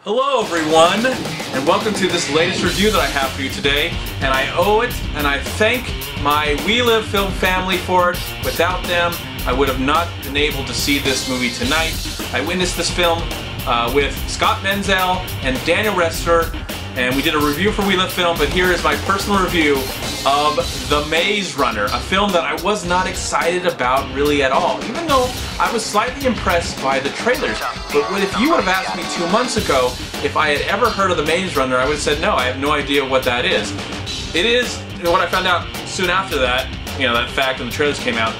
Hello everyone, and welcome to this latest review that I have for you today. And I owe it, and I thank my We Live film family for it. Without them, I would have not been able to see this movie tonight. I witnessed this film with Scott Menzel and Daniel Rester, and we did a review for We Live Film, but here is my personal review of The Maze Runner, a film that I was not excited about really at all, even though I was slightly impressed by the trailers. But if you would have asked me 2 months ago if I had ever heard of The Maze Runner, I would have said no, I have no idea what that is. It is, what I found out soon after that, that fact when the trailers came out,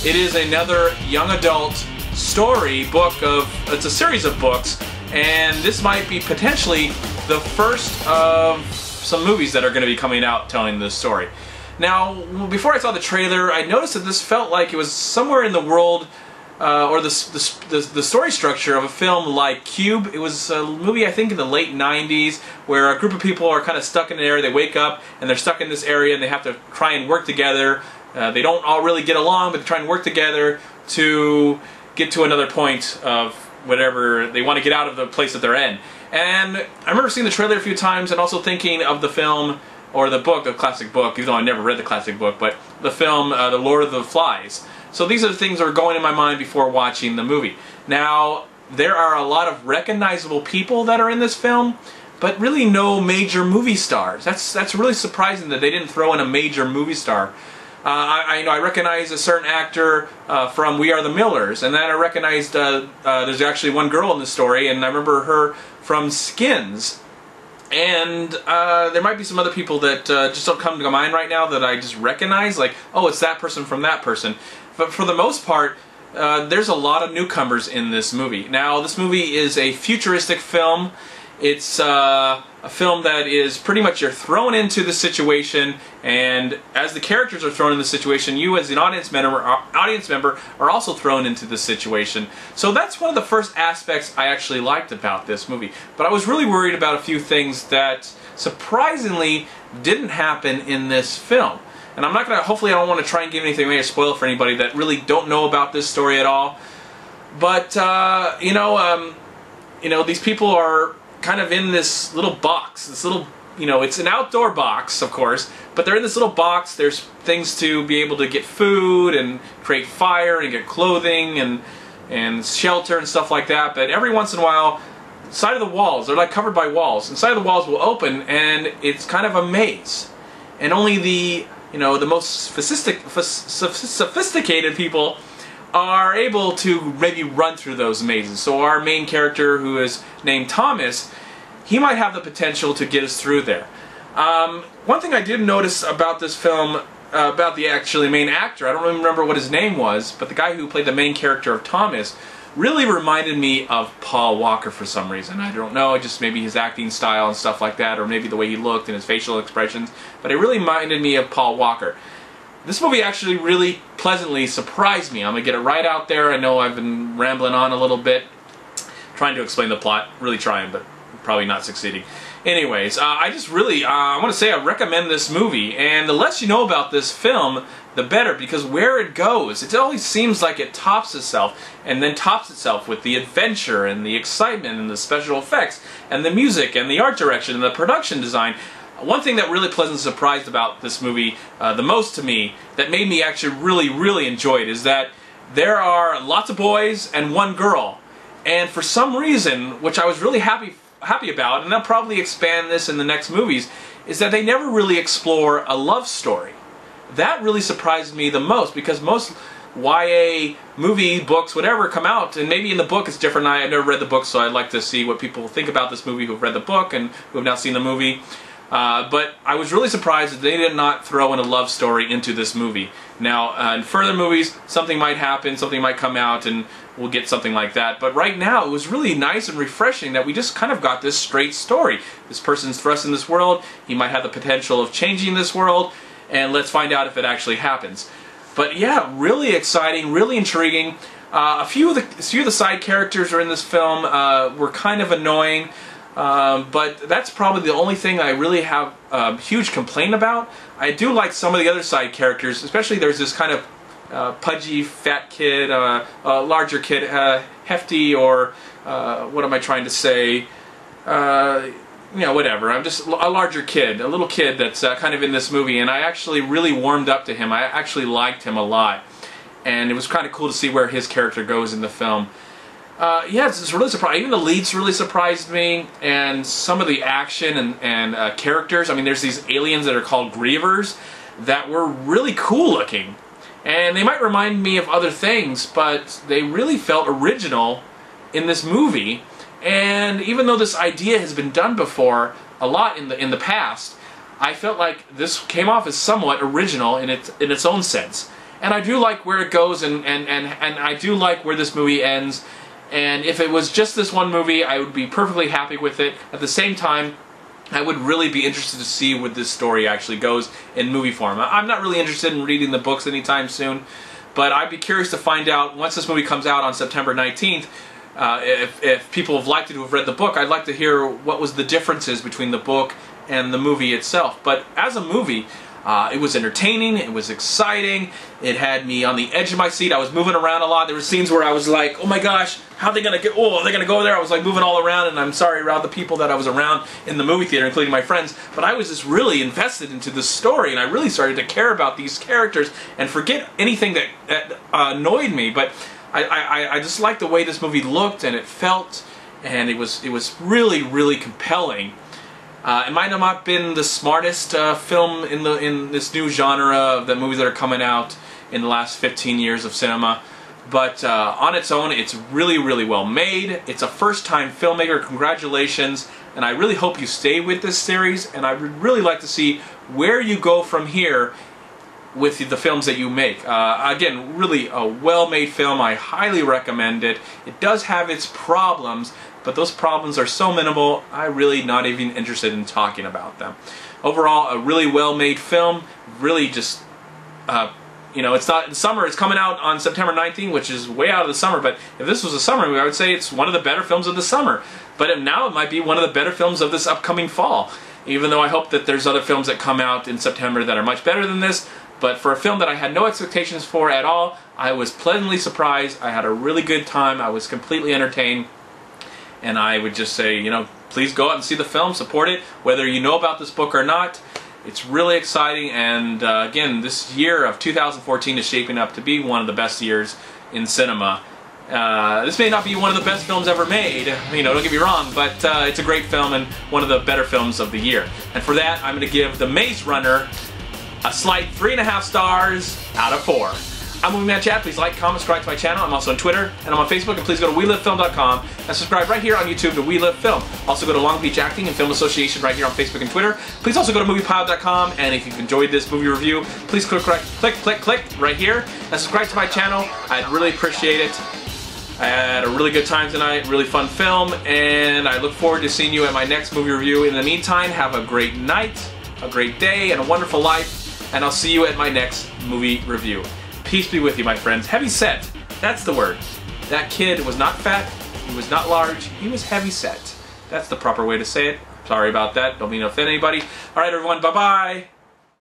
it is another young adult story book it's a series of books, and this might be potentially the first of some movies that are going to be coming out telling this story. Now, before I saw the trailer, I noticed that this felt like it was somewhere in the world or the story structure of a film like Cube. It was a movie, I think, in the late 90s, where a group of people are kind of stuck in an area. They wake up and they're stuck in this area and they have to try and work together. They don't all really get along, but they try and work together to get to another point of whatever they want to get out of the place that they're in. And I remember seeing the trailer a few times and also thinking of the film, or the book, the classic book, even though I never read the classic book, but the film, The Lord of the Flies. So these are the things that were going in my mind before watching the movie. Now, there are a lot of recognizable people that are in this film, but really no major movie stars. That's really surprising that they didn't throw in a major movie star. I recognize a certain actor from We Are the Millers, and then I recognized there's actually one girl in the story, and I remember her from Skins. And there might be some other people that just don't come to mind right now that I just recognize, like, oh, it's that person from that person. But for the most part, there's a lot of newcomers in this movie. Now, this movie is a futuristic film. It's a film that is pretty much you're thrown into the situation, and as the characters are thrown in the situation, you as an audience member are also thrown into the situation. So that's one of the first aspects I actually liked about this movie. But I was really worried about a few things that surprisingly didn't happen in this film. And I'm not going to, hopefully I don't want to try and give anything away or spoil for anybody that really don't know about this story at all. But, these people are kind of in this little box, this little, it's an outdoor box, of course, but they're in this little box. There's things to be able to get food and create fire and get clothing and shelter and stuff like that. But every once in a while, side of the walls, they're like covered by walls, and side of the walls will open, and it's kind of a maze. And only the most sophisticated people are able to maybe run through those mazes. So our main character, who is named Thomas, he might have the potential to get us through there. One thing I did notice about this film, about the actually main actor, I don't really remember what his name was, but the guy who played the main character of Thomas really reminded me of Paul Walker for some reason. I don't know, just maybe his acting style and stuff like that, or maybe the way he looked and his facial expressions, but it really reminded me of Paul Walker. This movie actually really pleasantly surprised me. I'm going to get it right out there. I know I've been rambling on a little bit, trying to explain the plot. Really trying, but probably not succeeding. Anyways, I just really, I want to say I recommend this movie. And the less you know about this film, the better, because where it goes, it always seems like it tops itself, and then tops itself with the adventure and the excitement and the special effects and the music and the art direction and the production design. One thing that really pleasantly surprised about this movie, the most to me, that made me actually really enjoy it, is that there are lots of boys and one girl. And for some reason, which I was really happy about, and they'll probably expand this in the next movies, is that they never really explore a love story. That really surprised me the most, because most YA movie, books, whatever come out, and maybe in the book it's different. I've never read the book, so I'd like to see what people think about this movie who've read the book and who have now seen the movie. But I was really surprised that they did not throw in a love story into this movie. Now, in further movies, something might happen, something might come out, and we'll get something like that. But right now, it was really nice and refreshing that we just kind of got this straight story. This person's thrust in this world, he might have the potential of changing this world, and let's find out if it actually happens. But yeah, really exciting, really intriguing. A few of the side characters are in this film were kind of annoying. But that's probably the only thing I really have a huge complaint about. I do like some of the other side characters, especially there's this kind of pudgy, fat kid, larger kid, hefty, or what am I trying to say? you know, whatever. I'm just a larger kid, a little kid that's kind of in this movie, and I actually really warmed up to him. I actually liked him a lot, and it was kind of cool to see where his character goes in the film. Yeah, it's really surprising. Even the leads really surprised me, and some of the action and characters. I mean, there's these aliens that are called Grievers that were really cool looking, and they might remind me of other things, but they really felt original in this movie. And even though this idea has been done before a lot in the past, I felt like this came off as somewhat original in its own sense. And I do like where it goes, and I do like where this movie ends. And if it was just this one movie, I would be perfectly happy with it. At the same time, I would really be interested to see where this story actually goes in movie form. I'm not really interested in reading the books anytime soon, but I'd be curious to find out, once this movie comes out on September 19th, if people have liked it who have read the book, I'd like to hear what was the differences between the book and the movie itself. But as a movie, it was entertaining, it was exciting, it had me on the edge of my seat. I was moving around a lot. There were scenes where I was like, oh my gosh, how are they going to get, oh, are they going to go there? I was like moving all around, and I'm sorry around the people that I was around in the movie theater, including my friends, but I was just really invested into the story, and I really started to care about these characters and forget anything that annoyed me. But I just liked the way this movie looked and it felt, and it was really, really compelling. It might have not been the smartest film in this new genre of the movies that are coming out in the last 15 years of cinema, but on its own, it's really, really well made. It's a first-time filmmaker. Congratulations, and I really hope you stay with this series, and I would really like to see where you go from here with the films that you make. Again, really a well-made film. I highly recommend it. It does have its problems, but those problems are so minimal, I'm really not even interested in talking about them. Overall, a really well-made film. Really just, you know, it's not in summer. It's coming out on September 19th, which is way out of the summer, but if this was a summer movie, I would say it's one of the better films of the summer. But now it might be one of the better films of this upcoming fall, even though I hope that there's other films that come out in September that are much better than this. But for a film that I had no expectations for at all, I was pleasantly surprised. I had a really good time. I was completely entertained. And I would just say, you know, please go out and see the film, support it, whether you know about this book or not. It's really exciting, and again, this year of 2014 is shaping up to be one of the best years in cinema. This may not be one of the best films ever made, you know, don't get me wrong, but it's a great film and one of the better films of the year. And for that, I'm going to give The Maze Runner a slight 3.5 stars out of 4. I'm MovieManCHAD. Please like, comment, subscribe to my channel. I'm also on Twitter and I'm on Facebook. And please go to WeLiveFilm.com and subscribe right here on YouTube to We Live Film. Also go to Long Beach Acting and Film Association right here on Facebook and Twitter. Please also go to MoviePile.com, and if you've enjoyed this movie review, please click right here and subscribe to my channel. I'd really appreciate it. I had a really good time tonight, really fun film, and I look forward to seeing you at my next movie review. In the meantime, have a great night, a great day, and a wonderful life, and I'll see you at my next movie review. Peace be with you, my friends. Heavy set. That's the word. That kid was not fat. He was not large. He was heavy set. That's the proper way to say it. Sorry about that. Don't mean to offend anybody. All right, everyone. Bye-bye.